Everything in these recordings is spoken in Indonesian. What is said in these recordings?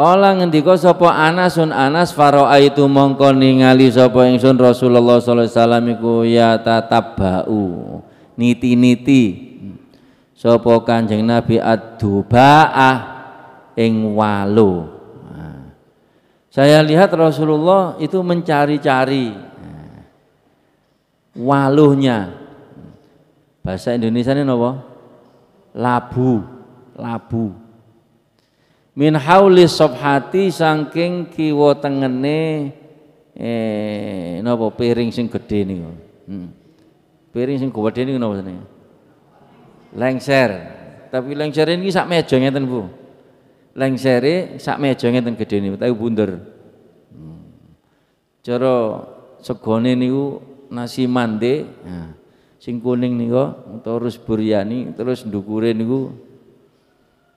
Kala ngendika sapa Anas faraaitu mongko ningali sapa ingsun Rasulullah sallallahu alaihi wasallam iku ya tatabbau niti-niti sapa Kanjeng Nabi ad-dubaah ing walu. Saya lihat Rasulullah itu mencari-cari waluhnya. Bahasa Indonesia ini apa? Labu. Min hauli sobhati saking kiwa tengene napa piring sing gedhe niku. Piring sing gedhe niku napa jenenge? Lengser. Tapi lengser ini sak meja ngeten Bu. Lengsere sak meja ngeten gedhe niku tapi bunder. Cara segone niku nasi mande. Nah, sing kuning niku terus buryani terus ndukure niku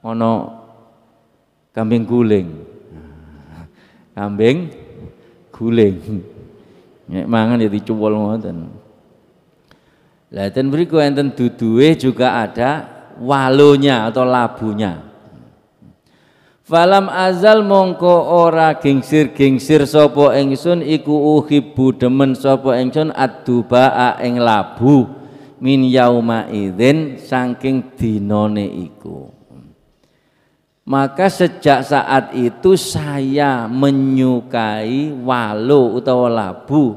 ana kambing guling. Kambing guling. Nek mangan ya dicuwol ngoten. Lah ten mriku enten duduhe juga ada walunya atau labunya. Falam azal mongko ora gingsir sapa ingsun iku uhibbu demen sapa ingsun ad-dubaa ing labu min yauma idzin saking dinane iku. Maka sejak saat itu saya menyukai walu utawa labu,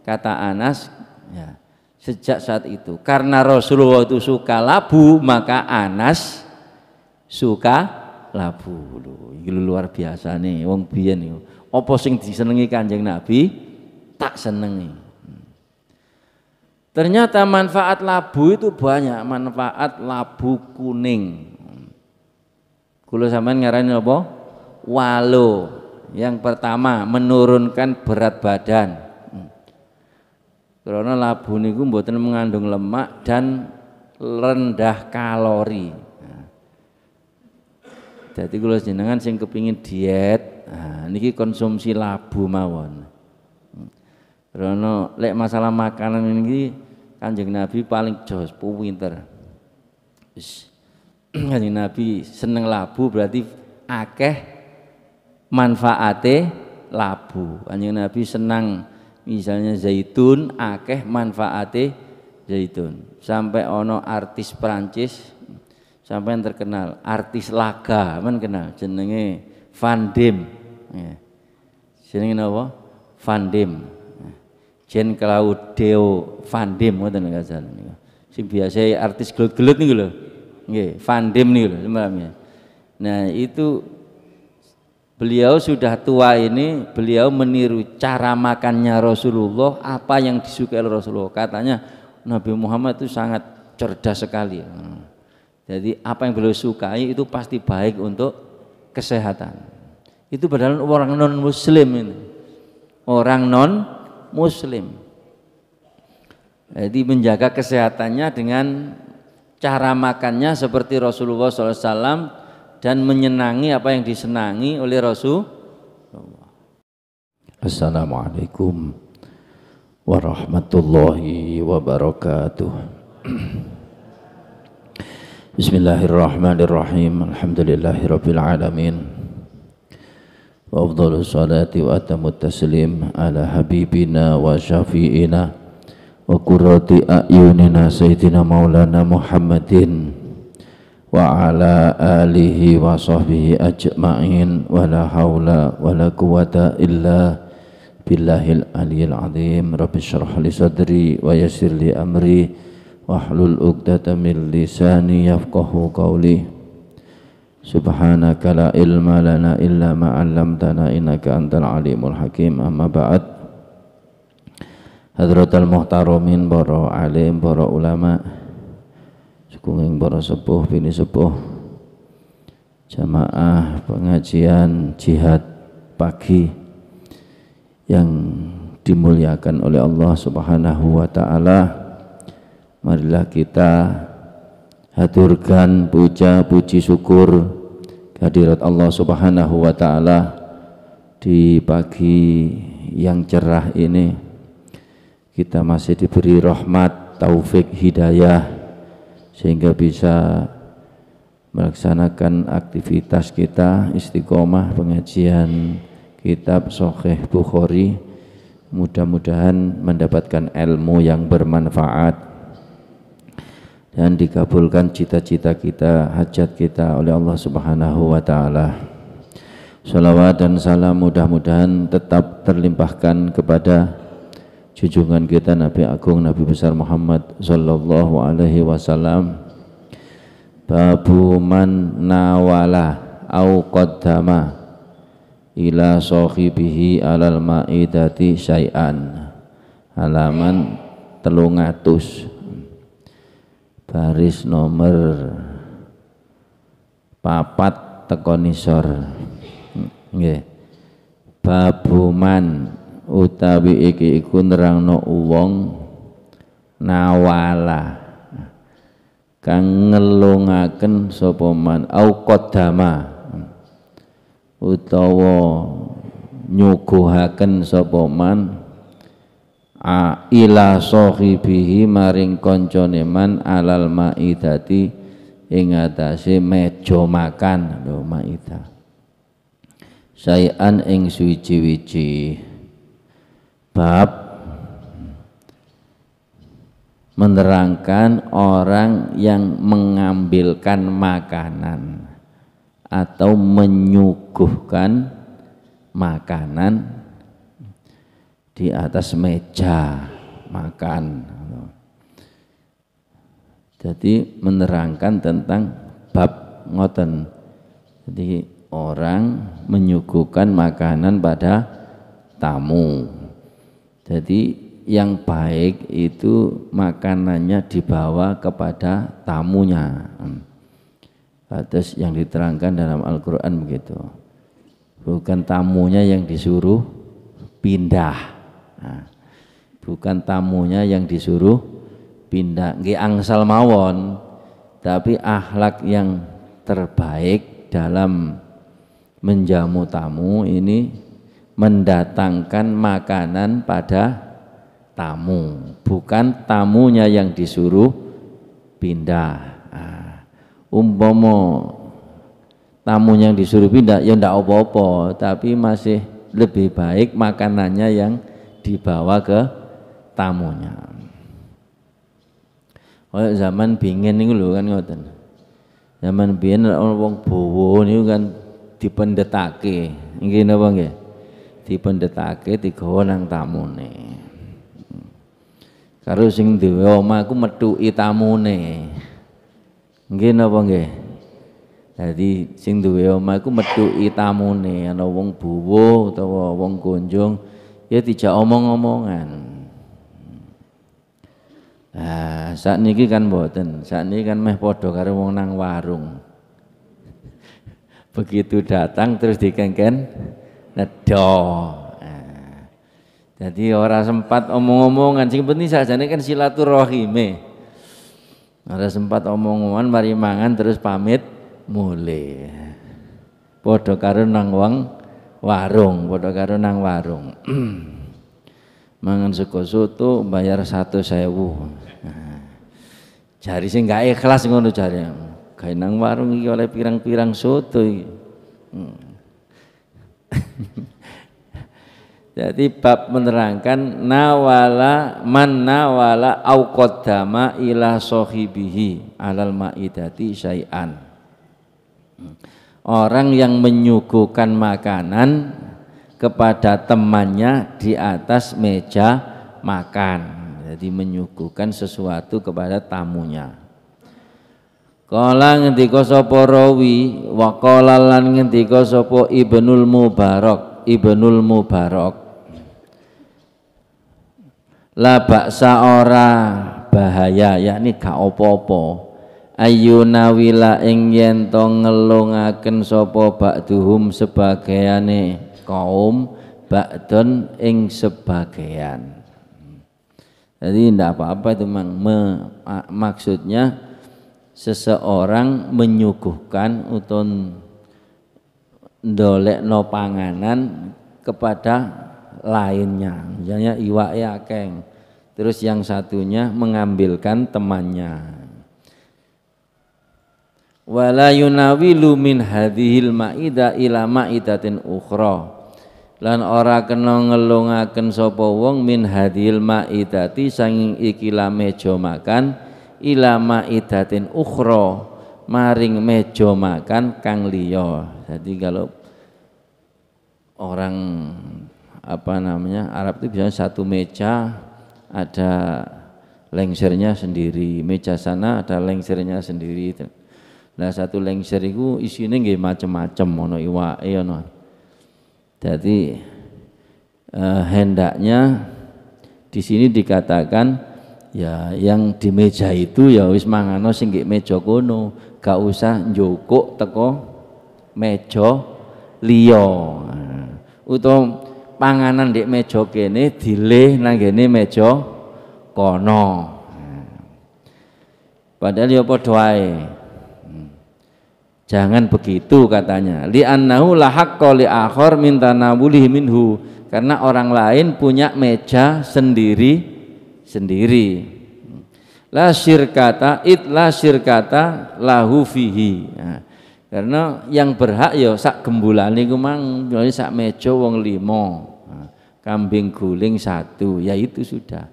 kata Anas ya, sejak saat itu karena Rasulullah itu suka labu maka Anas suka labu. Iki luar biasa nih wong biyen niku. Apa sing disenengi Kanjeng Nabi tak senengi. Ternyata manfaat labu itu banyak, manfaat labu kuning. Kulo sampean ngarani apa? Walu. Yang pertama menurunkan berat badan. Karena labu niku mboten mengandung lemak dan rendah kalori. Jadi kulo jenengan sing kepingin diet, niki konsumsi labu mawon. Karena lek masalah makanan ini Kanjeng Nabi paling jos pinter. Kanjeng Nabi seneng labu berarti akeh manfaate labu. Kanjeng Nabi senang misalnya zaitun, akeh manfaate zaitun. Sampai ono artis Prancis sampai yang terkenal, artis laga, men kenal jenenge Van Damme. Jenenge napa? Van Damme. Jean Claude Van Damme ngoten nggih. Sing biasa artis gelut-gelut niku lho. Nggih, Van Damme nih sebenarnya. Nah itu beliau sudah tua ini, beliau meniru cara makannya Rasulullah, apa yang disukai oleh Rasulullah. Katanya Nabi Muhammad itu sangat cerdas sekali. Jadi apa yang beliau sukai itu pasti baik untuk kesehatan. Itu padahal orang non Muslim ini, orang non Muslim. Jadi menjaga kesehatannya dengan cara makannya seperti Rasulullah SAW dan menyenangi apa yang disenangi oleh Rasulullah. Assalamualaikum warahmatullahi wabarakatuh. Bismillahirrahmanirrahim. Alhamdulillahirabbil alamin. Wa afdhalus salati wa atamut taslim ala habibina wa syafi'ina wa qurrati a'yunina sayyidina maulana Muhammadin wa ala alihi wa sahbihi ajma'in wa la hawla wa la quwata illa billahil aliyil azim. Rabbi syrah li sadri wa yassir li amri wahlul 'uqdatam min lisani yafqahu qawli. Subhanaka la ilma lana illa ma 'allamtana innaka antal alimul hakim. Amma ba'd. Hadratal muhtaramin, para alim, para ulama, sugeng para sepuh bini sepuh, jamaah pengajian jihad pagi yang dimuliakan oleh Allah Subhanahu wa taala. Marilah kita haturkan puja puji syukur kehadirat Allah Subhanahu wa taala di pagi yang cerah ini. Kita masih diberi rahmat, taufik, hidayah sehingga bisa melaksanakan aktivitas kita istiqomah pengajian kitab Sahih Bukhari. Mudah-mudahan mendapatkan ilmu yang bermanfaat dan dikabulkan cita-cita kita, hajat kita oleh Allah Subhanahu wa taala. Salawat dan salam mudah-mudahan tetap terlimpahkan kepada junjungan kita Nabi Agung Nabi besar Muhammad sallallahu alaihi wasallam. Babu man nawala au qaddama ila sahibihi alal ma'idati syai'an, halaman 300, baris nomor 4 teko nisor. Nggih. Babu man utawi iki iku nerangno wong nawala kang ngelungaken sapa man au qaddama utawa nyuguhaken sapa man ila sahibihi maring kancane man alal maidati ing atase meja makan lho maidah sayan ing suci-wici. Bab menerangkan orang yang mengambilkan makanan atau menyuguhkan makanan di atas meja makan. Jadi menerangkan tentang bab ngoten. Jadi orang menyuguhkan makanan pada tamu. Jadi yang baik itu makanannya dibawa kepada tamunya. Atas yang diterangkan dalam Al-Quran begitu, bukan tamunya yang disuruh pindah, bukan tamunya yang disuruh pindah, nggih angsal mawon, tapi akhlak yang terbaik dalam menjamu tamu ini mendatangkan makanan pada tamu, bukan tamunya yang disuruh pindah. Umpama tamu yang disuruh pindah ya ndak apa-apa, tapi masih lebih baik makanannya yang dibawa ke tamunya. Oh zaman bingen niku lho kan ngoten. Zaman biyen ana wong bowo niku kan dipendhetake. Nggih napa nggih? Dipendhetake digawa nang tamune. Karo sing duwe omah ku methuki tamune. Nggih napa nggih? Jadi sing duwe omah iku methuki tamune, ana wong buwuh utawa wong kunjung ya dijak omong-omongan. Nah, sakniki kan mboten, sakniki kan meh padha karo wong nang warung. Begitu datang terus dikengken nedo. Nah, jadi ora sempat omong-omongan, sing penting sajane kan silaturahime. Ora sempat omong-omongan mari mangan terus pamit mulih. Padha karo nang warung, padha karo nang warung. Mangan sego soto bayar 100.000. Jari sing gak ikhlas ngono jare. Gawe nang warung iki oleh pirang-pirang soto iki. Jadi bab menerangkan nawala man nawala au qaddama ila sahibihi alal maidati syai'an. Orang yang menyuguhkan makanan kepada temannya di atas meja makan. Jadi menyuguhkan sesuatu kepada tamunya. Kala ngendika sapa rawi wa qala lan ngendika sapa Ibnul Mubarak la baksa ora bahaya, yakni gak apa-apa ayyuna wila ing yen to ngelungaken sapa ba'duhum sebagiane kaum ba'don ing sebagian. Jadi tidak apa-apa itu maksudnya seseorang menyuguhkan utawa ndolekno panganan kepada lainnya, misalnya iwake akeh, terus yang satunya mengambilkan temannya. wala yunawilu min hadhil maida ila maidatin ukhra, lan ora kena ngelungaken sapa wong min hadhil maidati sanging ikilah meja makan ila maidatin ukhra maring meja makan kang liya. Jadi kalau orang Arab itu biasanya satu meja ada lengsernya sendiri, meja sana ada lengsernya sendiri. Nah satu lengser itu isinya nggih macam-macam, ono iwake ono. Jadi hendaknya di sini dikatakan ya yang di meja itu ya wis mangano sing nggih meja kono, gak usah njukuk teko meja liya. Utawa panganan di meja kene dileh nang ngene meja kono. Padahal ya padha wae. Jangan begitu katanya. Li annahu la haqqo li akhar min tanawulihi minhu, karena orang lain punya meja sendiri. La syirkata lahu fihi. Nah, karena yang berhak ya sak gembulane ku mang sak meja wong 5. Nah, kambing guling 1, ya itu sudah.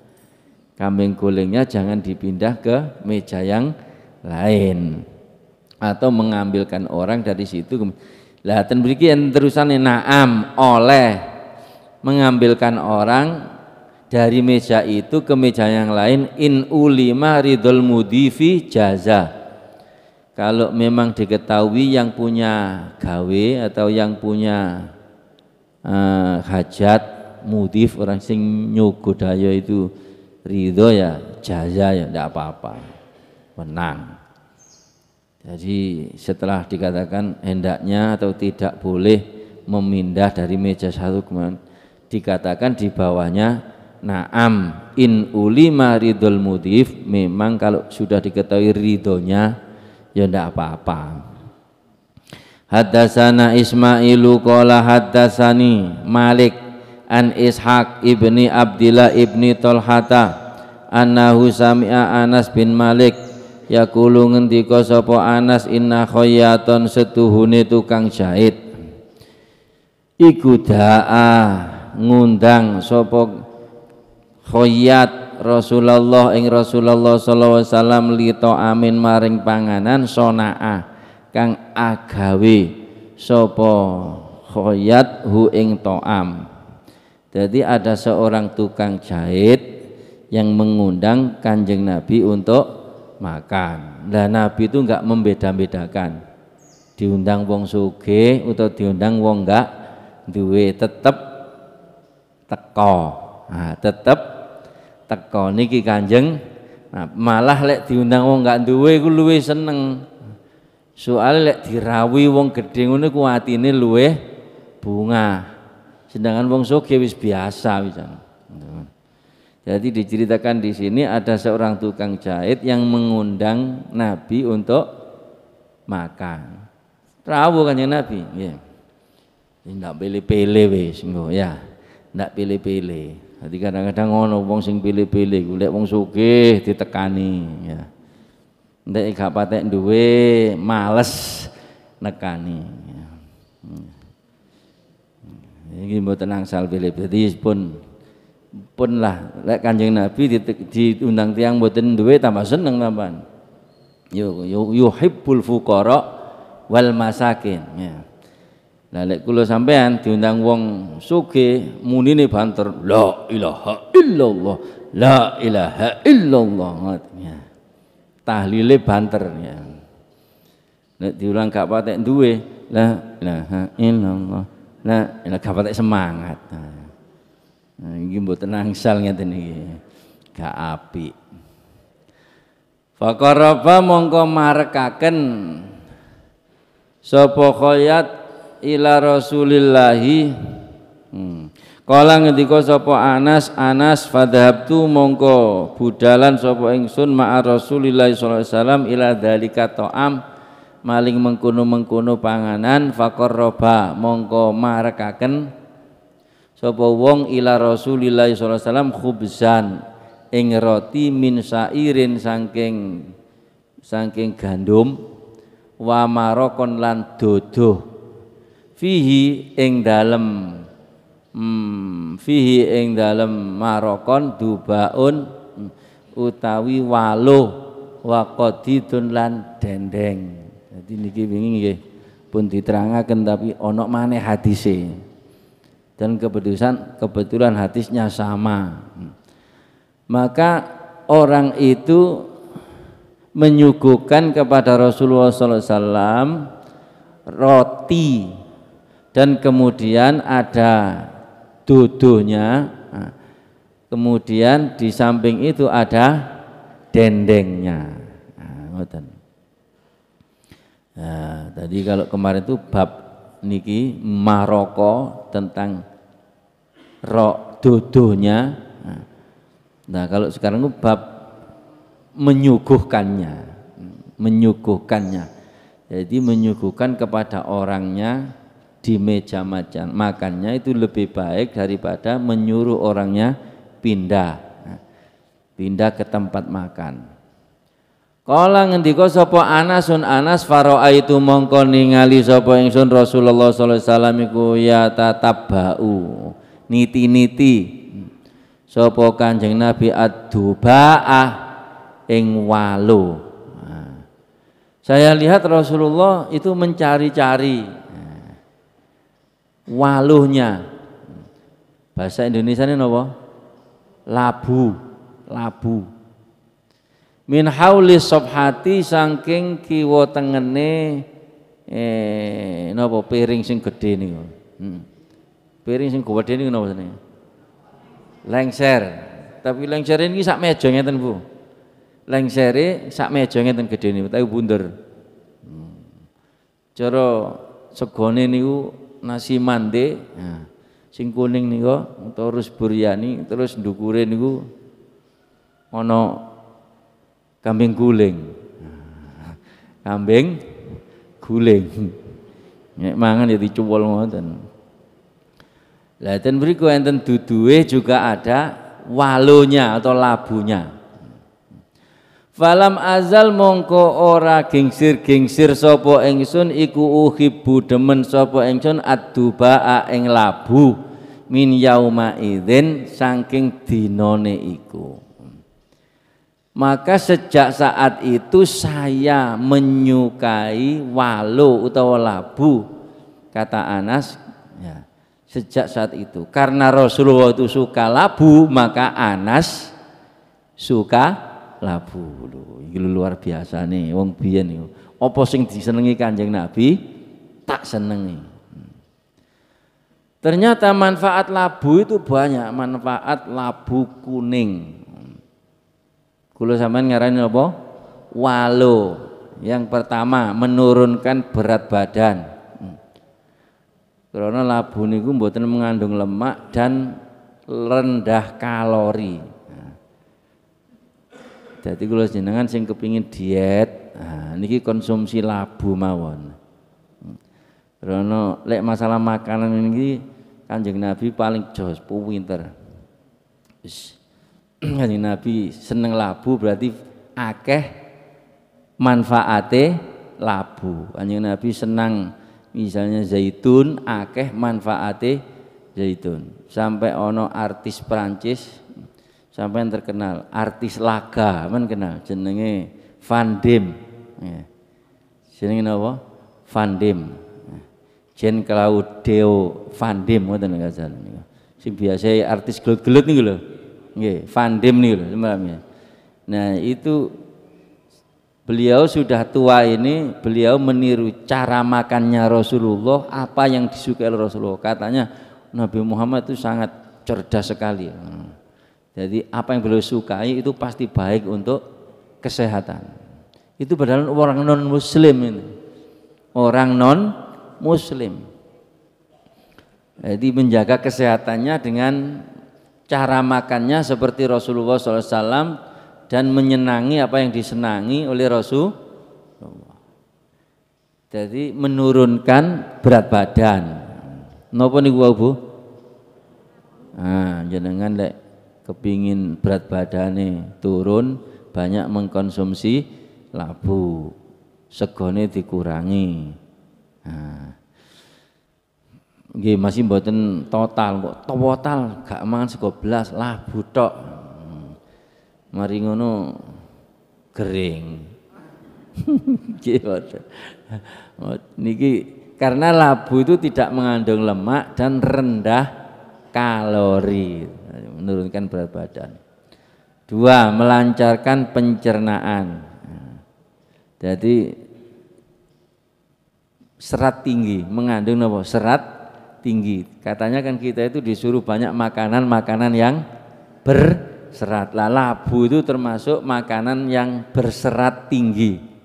Kambing gulingnya jangan dipindah ke meja yang lain atau mengambilkan orang dari situ. Lah ten mriki terusane na'am oleh mengambilkan orang dari meja itu ke meja yang lain in ulima ridul mudifi jaza. Kalau memang diketahui yang punya gawe atau yang punya hajat mudif, orang sing nyugodaya itu ridho ya jaza, ya tidak apa-apa, menang. Jadi setelah dikatakan hendaknya atau tidak boleh memindah dari meja satu kemudian dikatakan di bawahnya na'am in ulima ridul mudif, memang kalau sudah diketahui ridhonya ya tidak apa-apa. Haddatsana Ismailu qala haddatsani Malik an Ishaq ibni Abdillah ibni Talhata annahu sami'a Anas bin Malik yaqulu ngendika sapa Anas inna khayyaton setuhune tukang jahit iku da'a ngundang sapa khayyat Rasulullah ing Rasulullah sallallahu alaihi wasallam li ta'amin maring panganan sonaa kang agawe sapa khayyat hu ing ta'am. Jadi ada seorang tukang jahit yang mengundang Kanjeng Nabi untuk makan. Nah Nabi itu enggak membeda-bedakan diundang wong sugih atau diundang wong enggak duwe, tetep teko. Nah, tetep teko niki Kanjeng. Nah, malah lek diundang wong enggak duwe iku luwih seneng. Soale lek dirawi wong gedhe ngono ku atine luwih bunga. Sedangkan wong sugih wis biasa wisan. Jadi diceritakan di sini ada seorang tukang jahit yang mengundang Nabi untuk makan. Rawuh Kanjeng Nabi, nggih. Ndak pilih-pilih wis, ya. Ndak pilih-pilih. Jadi kadang-kadang ngono wong sing pilih-pilih, golek wong sugih ditekani, ya. Ndek gak patek duwe, males nekani. Ya. Iki mboten angsal pilih-pilih, jadi pun lah lek Kanjeng Nabi diundang tiang mboten duwe tambah seneng tambahan. Yuhibbul fuqara wal masakin, ya. Lah lek kula sampean diundang wong sugih munine banter la ilaha illallah la ilaha illallah, ya. Tahlile banter, ya. Nek diulang gak patek duwe la ilaha illallah la ilaha gak patek semangat. Nah, ini mboten angsal ngeten iki. Gak apik. Faqaraba mongko marekaken sapa khayyat ila Rasulillahi. Kala ngendika sapa Anas fadhabtu mongko budalan sapa ingsun ma'a Rasulillah sallallahu alaihi wasallam ila dzalika ta'am maling mengkono-mengkono panganan. Faqaraba mongko marekaken sapa wong ila Rasulillah sallallahu alaihi wasallam khubzan ing roti min sairin saking gandum wa marokon lan dodoh fihi ing dalem marokon dubaun utawi waluh wa qadidun lan dendeng. Jadi niki wingi nggih pun diterangaken tapi ono maneh hadise. Dan kebetulan hadisnya sama. Maka orang itu menyuguhkan kepada Rasulullah SAW roti dan kemudian ada duduhnya, kemudian di samping itu ada dendengnya. Nah, tadi kalau kemarin itu bab niki maroko tentang duduhnya. Nah, kalau sekarang itu bab menyuguhkannya. Jadi menyuguhkan kepada orangnya di meja makannya itu lebih baik daripada menyuruh orangnya pindah ke tempat makan. Kala ngendika sapa Anas faraaitu mongko ningali sapa ingsun Rasulullah sallallahu alaihi wasallam iku ya tatabbau niti-niti sapa Kanjeng Nabi ad-dubaah ing walu. Saya lihat Rasulullah itu mencari-cari waluhnya. Bahasa Indonesia ini apa? Labu. Min hauli sobhati saking kiwa tengene napa piring sing gedhe niku. Piring sing gedhe niku napa jenenge? Lengser. Tapi lengser ini sak meja ngeten Bu. Lengsere sak meja ngeten gedhe niku tapi bunder. Cara segone niku nasi mande. Nah, sing kuning niku terus buryani terus ndukure niku ana kambing guling. Nek mangan ya dicuwol ngoten. Lah ten mriku enten duduhe juga ada walunya atau labunya. Falam azal mongko ora gingsir sapa ingsun iku uhibbu demen sapa ingsun ad-dubaa ing labu min yauma idzin saking dinane iku. Maka sejak saat itu saya menyukai walu utawa labu, kata Anas ya, sejak saat itu karena Rasulullah itu suka labu maka Anas suka labu. Iki luar biasa nih wong biyen niku. Apa sing disenengi Kanjeng Nabi tak senengi. Ternyata manfaat labu itu banyak, manfaat labu kuning. Kula sampean ngarani apa? Walu. Yang pertama menurunkan berat badan. Karena labu niku mboten mengandung lemak dan rendah kalori. Jadi kula jenengan sing kepingin diet, niki konsumsi labu mawon. Karena lek masalah makanan ini Kanjeng Nabi paling jos pinter. Kanjeng Nabi seneng labu berarti akeh manfaate labu. Kanjeng Nabi senang misalnya zaitun, akeh manfaate zaitun. Sampai ono artis Prancis sampai yang terkenal, artis laga, men kenal jenenge Van Damme. Jenenge napa? Van Damme. Jean Claude Van Damme ngoten kasar niku. Sing biasa artis gelut-gelut niku lho. Nggih, Van Damme niku lho sebenarnya. Nah, itu beliau sudah tua ini, beliau meniru cara makannya Rasulullah, apa yang disukai oleh Rasulullah. Katanya Nabi Muhammad itu sangat cerdas sekali. Jadi apa yang beliau sukai itu pasti baik untuk kesehatan. Itu padahal orang non muslim ini. Orang non muslim. Jadi menjaga kesehatannya dengan cara makannya seperti Rasulullah SAW dan menyenangi apa yang disenangi oleh Rasulullah. Jadi menurunkan berat badan. Napa niku Bu? Jenengan lek kepingin berat badane turun banyak mengkonsumsi labu. segone dikurangi. Nah, nggih masih mboten total kok. Total gak mangan sego blas labu tok. Mari ngono gering. Niki karena labu itu tidak mengandung lemak dan rendah kalori, menurunkan berat badan. 2, melancarkan pencernaan. Jadi serat tinggi, mengandung apa? Serat tinggi. Katanya kan kita itu disuruh banyak makanan-makanan yang berserat. Lah labu itu termasuk makanan yang berserat tinggi.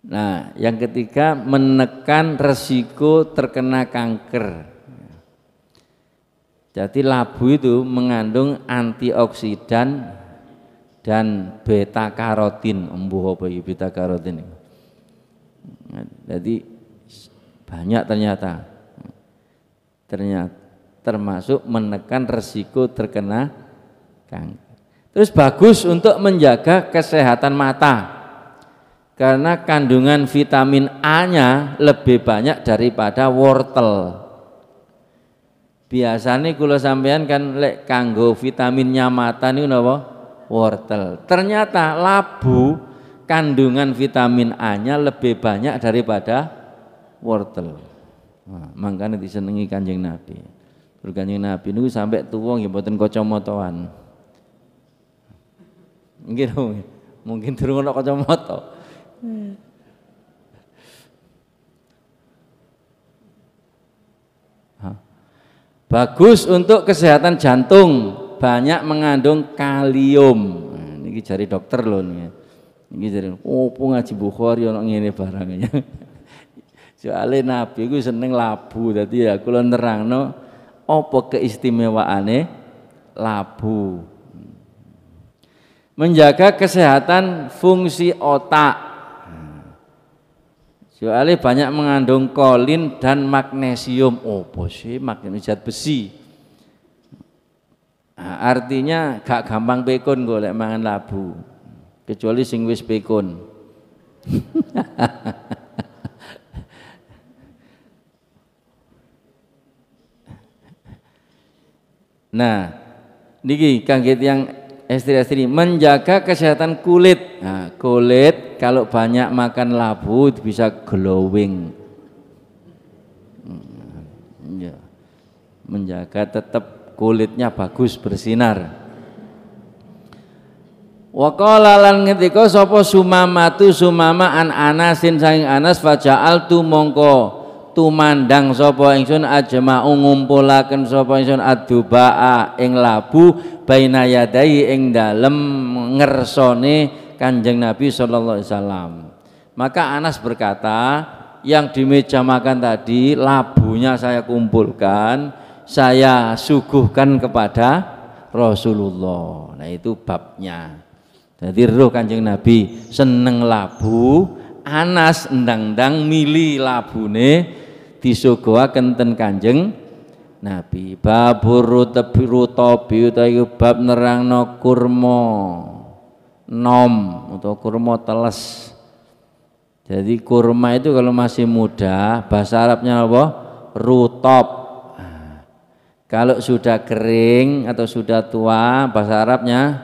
Nah, yang ketiga menekan resiko terkena kanker. Jadi labu itu mengandung antioksidan dan beta karotin. Embuh apa ya beta karotin? Jadi banyak ternyata termasuk menekan resiko terkena kanker. Terus bagus untuk menjaga kesehatan mata. Karena kandungan vitamin A-nya lebih banyak daripada wortel. Biasanya kalau sampean kan lek kanggo vitaminnya mata niku napa? Wortel. Ternyata labu kandungan vitamin A-nya lebih banyak daripada wortel. Nah, makanya disenengi Kanjeng Nabi. Kanjeng Nabi niku sampai tuwa nggih mboten kacamataan. Nggih mungkin durung ana kacamata. Bagus untuk kesehatan jantung, banyak mengandung kalium. Nah, ini jari dokter loh nih. Ini jari opo ngaji Bukhari ono ngene barangnya. Soalnya Nabi ku seneng labu, dadi ya kula nerangno apa keistimewaane labu. Menjaga kesehatan fungsi otak. Soalnya banyak mengandung kolin dan magnesium. Oh, sih magnesium zat besi. Nah, artinya gak gampang pekun golek mangan labu. Kecuali sing wis pekun. Nah, niki kangge yang istri-istri menjaga kesehatan kulit. Nah, kulit kalau banyak makan labu bisa glowing. Ya. Menjaga tetap kulitnya bagus bersinar. Wa qala lan ngendika sapa Sumamatu Sumama an Anasin saking Anas faja'altu mongko tumandang sapa ingsun ajma'u ngumpulaken sapa ingsun adubaa ing labu baina yadai ing dalem ngersone Kanjeng Nabi sallallahu alaihi wasallam. Maka Anas berkata, yang di meja makan tadi labunya saya kumpulkan, saya suguhkan kepada Rasulullah. Nah itu babnya. Jadi roh Kanjeng Nabi seneng labu, Anas ndang-ndang mili labune disuguhaken ten Kanjeng Nabi. Babur rutabi utawi bab nerangno kurma nom atau kurma teles. Jadi kurma itu kalau masih muda bahasa Arabnya apa? Rutob. Kalau sudah kering atau sudah tua bahasa Arabnya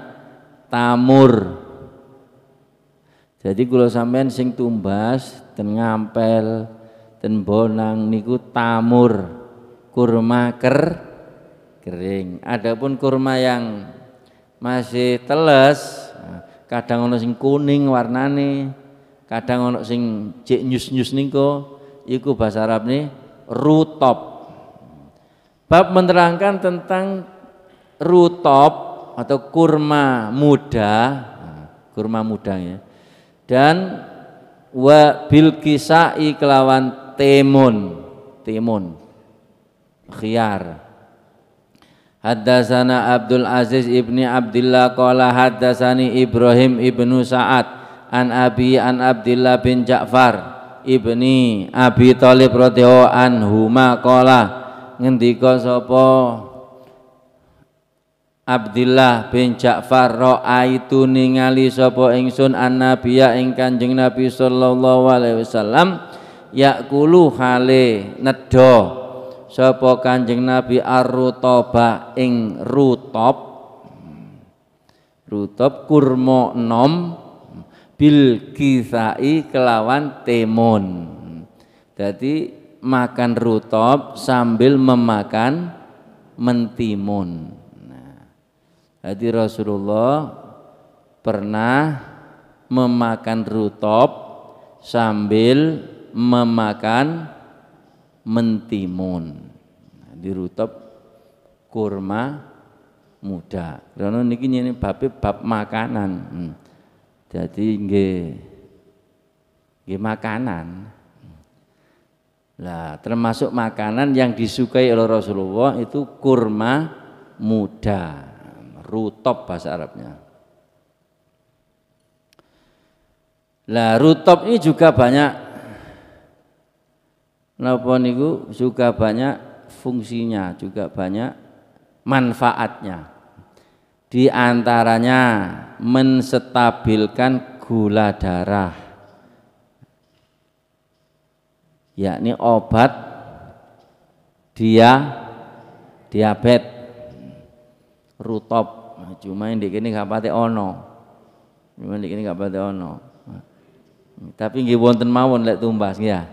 tamur. Jadi kalau sampean sing tumbas ten ngampel ten bonang niku tamur, kurma kering. Adapun kurma yang masih teles, kadang ono sing kuning warnane, kadang ono sing jek nyus-nyus niku, iku bahasa Arab nih rutob. Bab menerangkan tentang rutob atau kurma muda ya. Dan wa bil kisai kelawan timun khiyar. Haddatsana Abdul Aziz ibni Abdillah qala haddatsani Ibrahim ibnu Sa'ad an Abi an Abdillah bin Ja'far ibni Abi Thalib radhiyallahu anhuma qala ngendika sapa Abdillah bin Ja'far ra'aitu ningali sapa ingsun annabiyya ing Kanjeng Nabi sallallahu alaihi wasallam yakulu hale nedha sapa Kanjeng Nabi ar-rutaba ing rutop kurma enom bil kisai kelawan timun. Jadi makan rutop sambil memakan mentimun. Jadi Rasulullah pernah memakan rutop sambil memakan mentimun. Di rutop kurma muda. Karena niki ini bab makanan. Jadi nggih makanan. Lah termasuk makanan yang disukai oleh Rasulullah itu kurma muda, rutop bahasa Arabnya. Lah rutop ini juga banyak, napa niku juga banyak fungsinya, juga banyak manfaatnya. Di antaranya menstabilkan gula darah, yakni obat diabetes rutop. Cuma yang dikini gak pati ono, tapi nggih wonten mawon lek tumbas ya.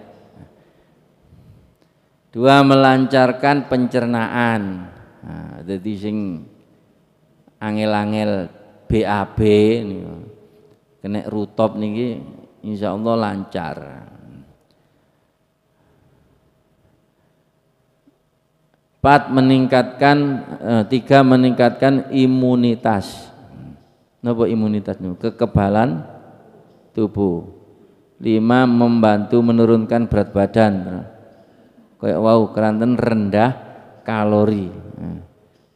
Dua, melancarkan pencernaan. Nah, jadi sing angel-angel BAB niku kena rutop niki insyaallah lancar. Tiga, meningkatkan imunitas. Napa imunitas niku? Kekebalan tubuh. 5, membantu menurunkan berat badan. Kayak keranten rendah kalori.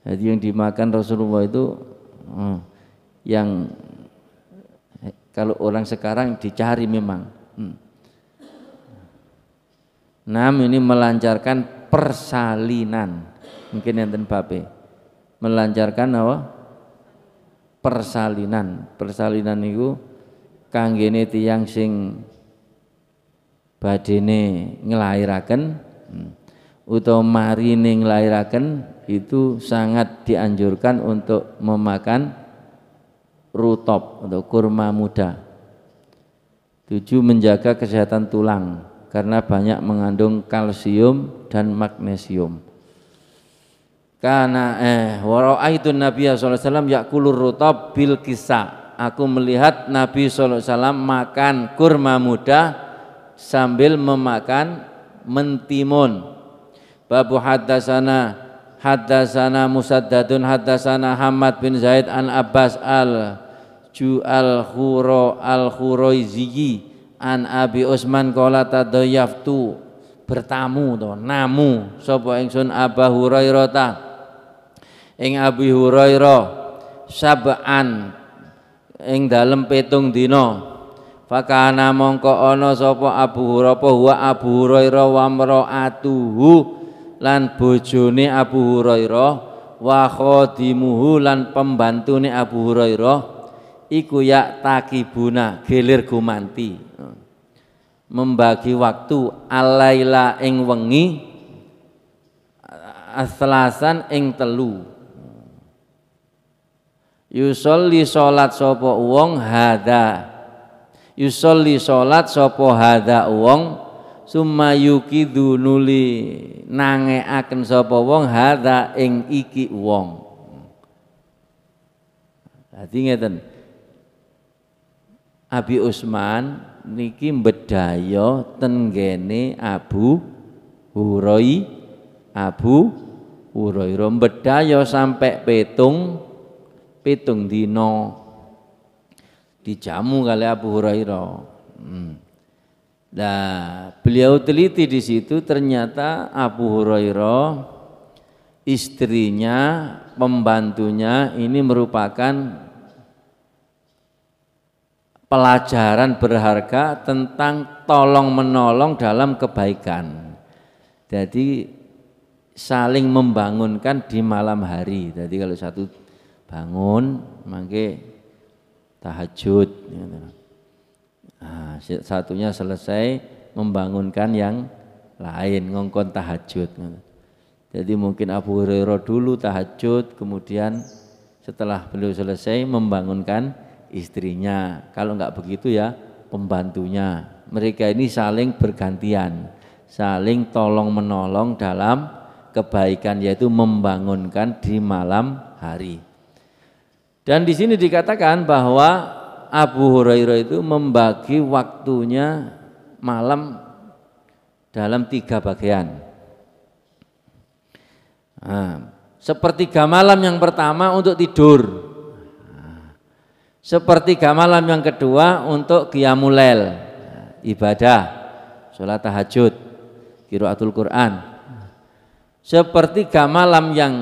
Jadi yang dimakan Rasulullah itu yang kalau orang sekarang dicari memang. 6, ini melancarkan persalinan. Mungkin enten babe. Melancarkan apa? Persalinan. Persalinan itu kanggene tiyang sing badene nglairaken utawa marine nglairaken itu sangat dianjurkan untuk memakan rutop atau kurma muda. 7, menjaga kesehatan tulang karena banyak mengandung kalsium dan magnesium. Karena wa ra'aitu Nabiya sallallahu alaihi wasallam yakulur rutab bil kisa. Aku melihat Nabi sallallahu alaihi wasallam makan kurma muda sambil memakan mentimun. Babu haddatsana Musaddadun haddatsana Hamad bin Zaid an Abbas al-Khuraizi an Abi Usman qala tadayaftu, bertamu to namu sapa ingsun Abu Hurairah ta ing Abi Hurairah sab'an ing dalem 7 dina. Fakana mongko ana sapa Abu Hurairah wa mraatuhu lan bojone Abu Hurairah wa khadimuhu lan pembantune Abu Hurairah iku ya takibuna gelir gumanti, membagi waktu alaila ing wengi aslasan ing telu. Yusolli salat sapa wong yusolli salat sapa hadza wong summa yukidu nuli nangeaken sapa wong hadza ing iki wong. Dadi ngeten, Abi Usman niki mbedaya tenggene Abu Hurairah mbedaya sampai pitung dina dijamu kali Abu Hurairah. Nah, beliau teliti di situ, ternyata Abu Hurairah istrinya, pembantunya ini merupakan pelajaran berharga tentang tolong menolong dalam kebaikan. Jadi saling membangunkan di malam hari. Jadi kalau satu bangun mangke tahajud. Nah, satunya selesai membangunkan yang lain ngongkon tahajud. Jadi mungkin Abu Hurairah dulu tahajud, kemudian setelah beliau selesai membangunkan istrinya. Kalau enggak begitu ya pembantunya. Mereka ini saling bergantian, saling tolong menolong dalam kebaikan, yaitu membangunkan di malam hari. Dan di sini dikatakan bahwa Abu Hurairah itu membagi waktunya malam dalam 3 bagian. Sepertiga malam yang pertama untuk tidur. Sepertiga malam yang kedua untuk qiyamul lail, ibadah, sholat tahajud, qiraatul Quran. Sepertiga malam yang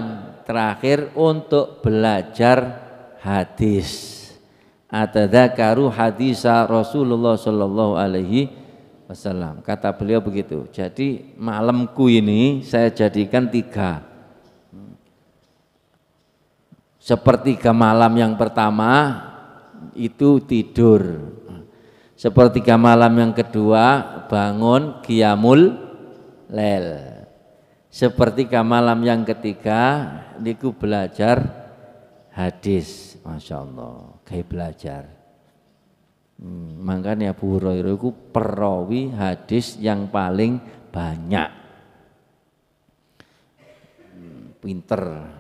terakhir untuk belajar hadis. Atadzakaru hadisa Rasulullah sallallahu alaihi wasallam. Kata beliau begitu. Jadi malamku ini saya jadikan 3. Sepertiga malam yang pertama itu tidur. Sepertiga malam yang kedua bangun qiyamul lail. Sepertiga malam yang ketiga niku belajar hadis. Masya Allah, kayak belajar. Makanya Abu Hurairah itu perawi hadis yang paling banyak. Pinter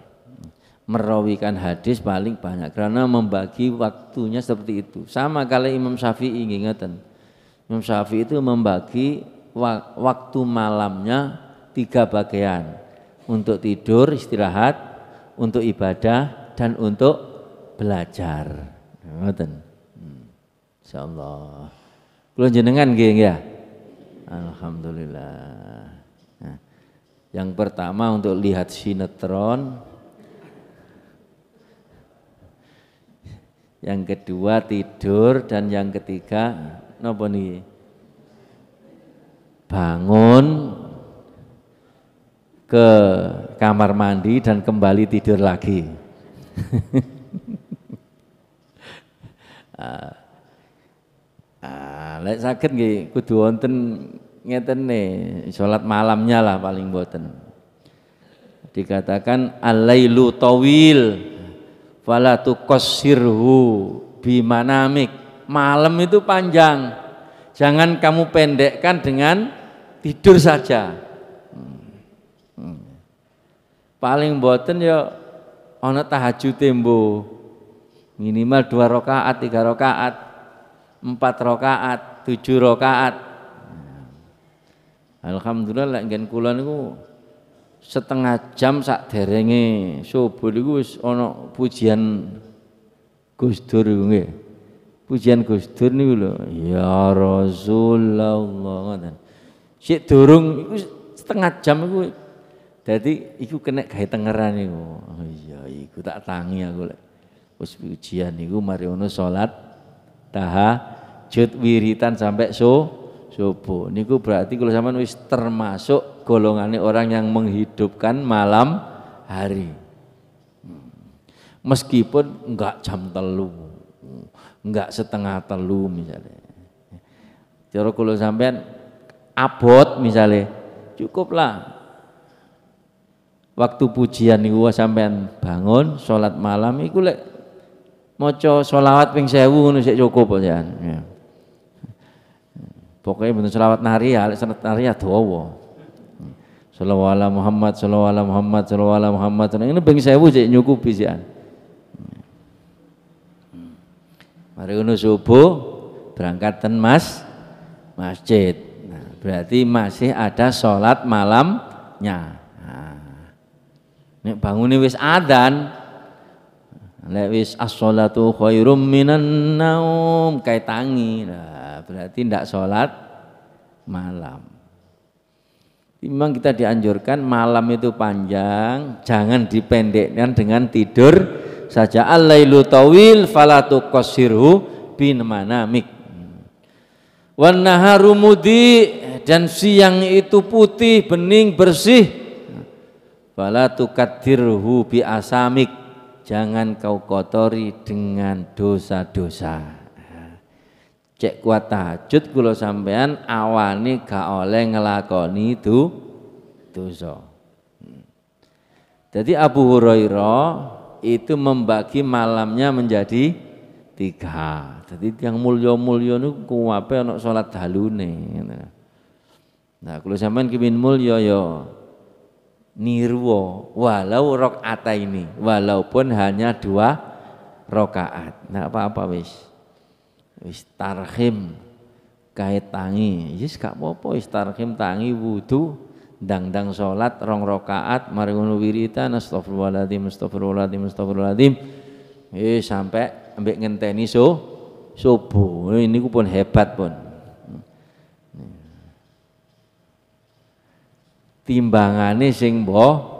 merawikan hadis paling banyak karena membagi waktunya seperti itu. Sama kalau Imam Syafi'i, ingatan Imam Syafi'i itu membagi waktu malamnya 3 bagian, untuk tidur istirahat, untuk ibadah, dan untuk belajar. Ngoten. Insyaallah. Kula jenengan nggih ya. Alhamdulillah. Nah, yang pertama untuk lihat sinetron. Yang kedua tidur, dan yang ketiga napa niki? Bangun ke kamar mandi dan kembali tidur lagi. Lek saged nggih kudu wonten ngeten nih, salat malamnya lah paling boten. Dikatakan al-lailu tawil fala tuqassirhu bimanamik. Malam itu panjang, jangan kamu pendekkan dengan tidur saja. Paling boten ya ana tahajud tembo, minimal 2 rakaat, 3 rakaat, 4 rakaat, 7 rakaat. Alhamdulillah lek nggen kula niku setengah jam sakderenge subuh niku wis ana pujian Gus Dur nggih. Pujian Gus Dur niku lho, ya Rasulullah ngoten. Sik durung iku setengah jam iku. Dadi iku kena gawe tengeran niku. Oh iya iku tak tangi aku lek wis pujian niku mari ono salat tahajud wiritan sampai subuh. Niku berarti kalau sampean wis termasuk golongannya orang yang menghidupkan malam hari. Meskipun enggak jam 3, enggak setengah 3 misalnya. Cara kalau sampean abot misalnya, cukuplah waktu pujian niku sampean bangun salat malam iku lek maca sholawat ping 1000 ngono sik cukup ya. Pokoknya bentuk sholawat nari ya, lek sanad nari ya dawa. Shallallahu ala Muhammad, shallallahu ala Muhammad, shallallahu ala Muhammad. Ini ping 1000 sik nyukupi sian. Mari ngono subuh berangkat ten masjid. Nah, berarti masih ada sholat malamnya. Nek bangune wis adzan, lek wis as-sholatu khairum minan naum kae tangi. Nah, berarti ndak sholat malam. Memang kita dianjurkan malam itu panjang, jangan dipendekkan dengan tidur saja. Al-lailu tawil fala tuqassirhu bin manamik. Wan naharu mudi, dan siang itu putih, bening, bersih. Fala tuqaddirhu bi asamik, jangan kau kotori dengan dosa-dosa. Cek kuat tahajud kula sampean awani gak oleh ngelakoni itu dosa. Jadi Abu Hurairah itu membagi malamnya menjadi 3. Jadi yang mulya-mulya niku kuwape ana salat dalune. Nah, kula sampean kepin mulya ya nirwa walau rakaat ini, walaupun hanya 2 rakaat. Nah, apa-apa wis tarhim kait tangi, wis gak apa-apa wis tarhim tangi wudu ndang-ndang salat 2 rakaat mari ngono wiritan astagfirullahaladzim sampai ambek ngenteni subuh. Ini pun hebat pun. Timbangane sing mboten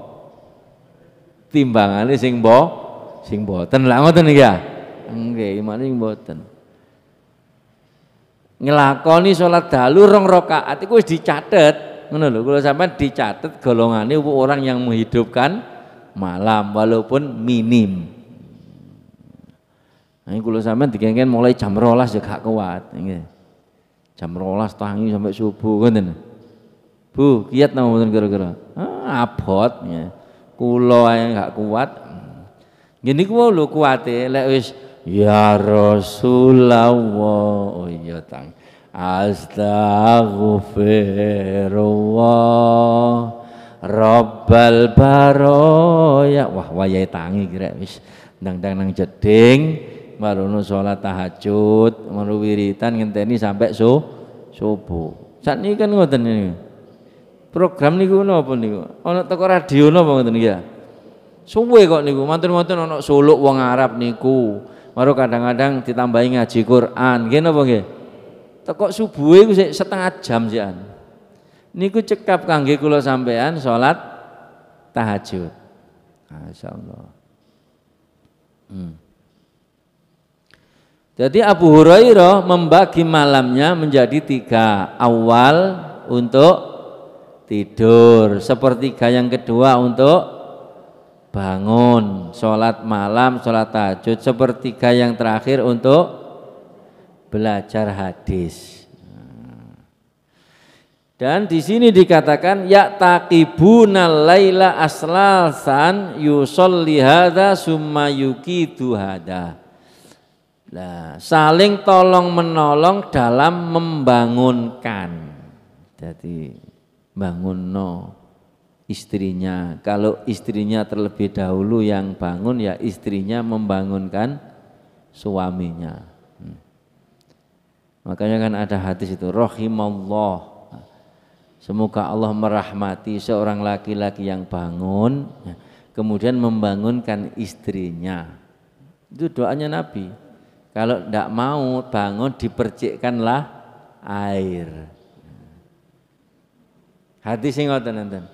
lha ngoten iki ya. Nggih, imane mboten. Ngelakoni salat dalu 2 rakaat iku wis dicatet, ngono lho. Kula sampean dicatet golongane orang yang menghidupkan malam walaupun minim. Nah, kula sampean dikengken mulai jam 12 ya gak kuat, nggih. Jam 12 tangi sampai subuh ngoten. Bu, kiat napa mboten kira-kira? Abot ya. Kula ae gak kuat. Ngene ku lho kuwate lek wis ya Rasulullah, oh iya tang. Astaghfirullah Rabbal baroya. Wah wayahe tangi kira wis ndang-ndang nang jeding, marono salat tahajud, marono wiritan ngenteni sampai subuh. Sakniki kan ngoten niku. Program niku napa niku? Ana teko radio napa ngoten iki ya? Suwe kok niku, mantun-mantun ana suluk wong Arab niku. Maro kadang-kadang ditambahi ngaji Quran, nggih napa nggih? Teko subuhe iku sik setengah jam sian. Niku cekap kangge kula sampean salat tahajud. Masyaallah. Jadi Abu Hurairah membagi malamnya menjadi 3. Awal untuk tidur, sepertiga yang kedua untuk bangun, sholat malam, sholat tahajud, sepertiga yang terakhir untuk belajar hadis. Dan di sini dikatakan ya taqibunal laila aslasan yusolli hadza summa yuqidu hadza. Nah, saling tolong menolong dalam membangunkan. Jadi bangunno istrinya. Kalau istrinya terlebih dahulu yang bangun, ya istrinya membangunkan suaminya. Makanya kan ada hadis itu, rahimallah, semoga Allah merahmati seorang laki-laki yang bangun kemudian membangunkan istrinya. Itu doanya Nabi. Kalau tidak mau bangun, dipercikkanlah air. Hadis sing ngoten.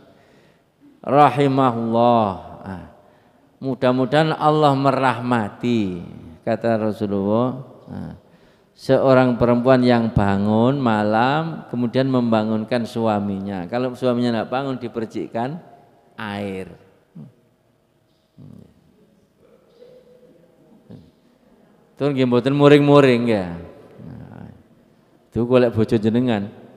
Rahimahullah, mudah-mudahan Allah merahmati, kata Rasulullah, seorang perempuan yang bangun malam kemudian membangunkan suaminya. Kalau suaminya tidak bangun, dipercikkan air. Itu nggih mboten muring-muring ya. Itu golek bojo jenengan.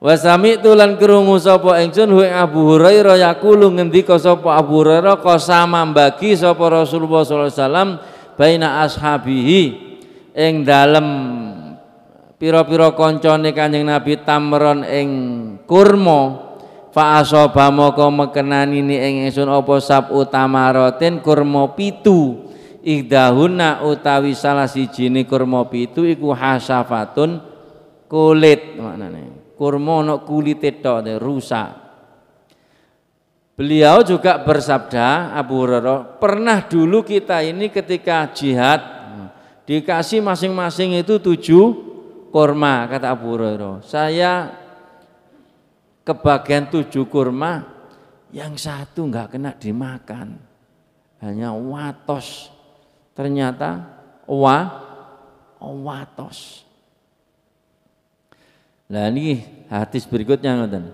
Wasami tulan krungu sapa ingsun hu Abu Hurairah yaqulu ngendika sapa Abu Hurairah qasama mbagi sapa Rasulullah sallallahu alaihi wasallam baina ashabihi ing dalem pira-pira kancane Kanjeng Nabi tamron ing kurma fa asaba moko mekenani ing ingsun apa sab utamaratin kurma 7 idahuna utawi salah sijine kurma 7 iku hasafatun kulit maknane. Kurma ana kulite tok rusak. Beliau juga bersabda, Abu Hurairah, pernah dulu kita ini ketika jihad dikasih masing-masing itu 7 kurma, kata Abu Hurairah. Saya kebagian 7 kurma, yang 1 enggak kena dimakan, hanya watos. Ternyata watos. Nah ini hadis berikutnya ngoten.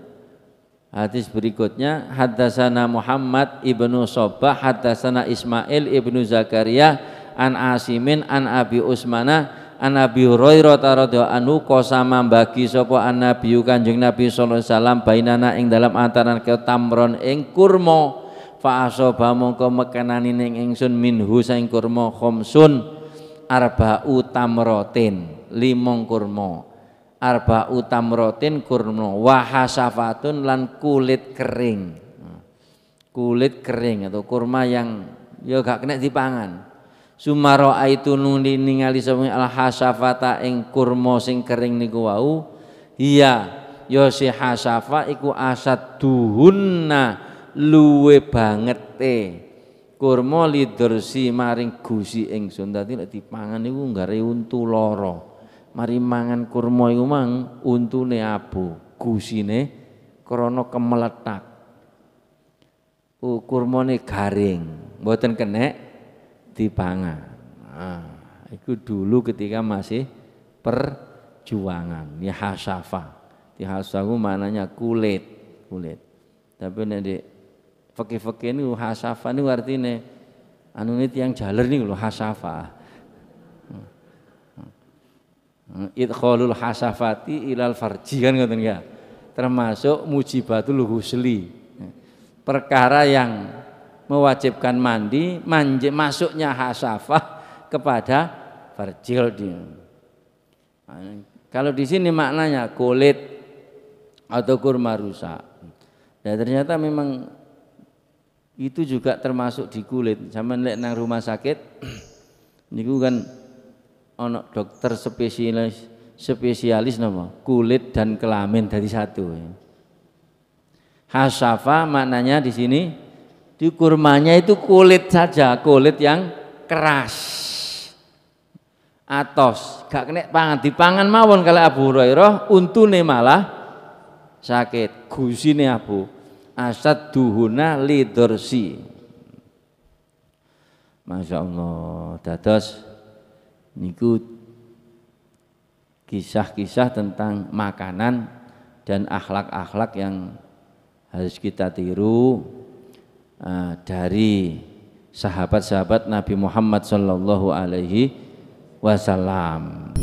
Hadis berikutnya, haddatsana Muhammad ibnu Sobah, haddatsana Ismail ibnu Zakaria, an Asimin, an Abi Usmana, an Abi Hurairah radhiyallahu anhu, qasama bagi sapa an-nabi Kanjeng Nabi sallallahu alaihi wasallam bainana ing dalam antaran ke tamron ing kurma, fa asaba mongko mekenani ning ingsun minhu saing kurma khomsun arba'u tamratin, 5 kurma. Arba'u tamrotin kurma wa hasafatun lan kulit kering. Kulit kering atau kurma yang ya gak kena dipangan. Sumaro aitu ningali sami al hasafata ing kurma sing kering niku wau. Iya ya si hasafa iku asadduhunna luwe bangete kurma lidursi maring gusi ingsun. Dadi lek dipangan niku nggare untu lara. Mari mangan kurma iku mang untune abu, gusine krana kemeletak. Kurmane garing, mboten kenek dipangan. Nah, itu dulu ketika masih perjuangan. Ya hasafa. Di hasafu maknanya kulit. Tapi nek di fikih-fikih niku hasafa niku artine anu nit yang jaler niku lho hasafa. Idkhalul hasafati ilal farji kan ngoten ya. Termasuk mujibatul husli. Perkara yang mewajibkan mandi, masuknya hasafah kepada farjil dia. Kalau di sini maknanya kulit atau kurma rusak. Dan ternyata memang itu juga termasuk di kulit. Sampeyan lek nang rumah sakit niku kan ono dokter spesialis nama kulit dan kelamin dari satu. Hasafa maknanya di sini di kurmanya itu kulit saja, kulit yang keras. Atos gak kena pangan, dipangan mawon kalau Abu Hurairah untune malah sakit, gusine abu. Asad duhuna lidorsi. Masya Allah. Dados niku kisah-kisah tentang makanan dan akhlak-akhlak yang harus kita tiru dari sahabat-sahabat Nabi Muhammad sallallahu alaihi wasallam.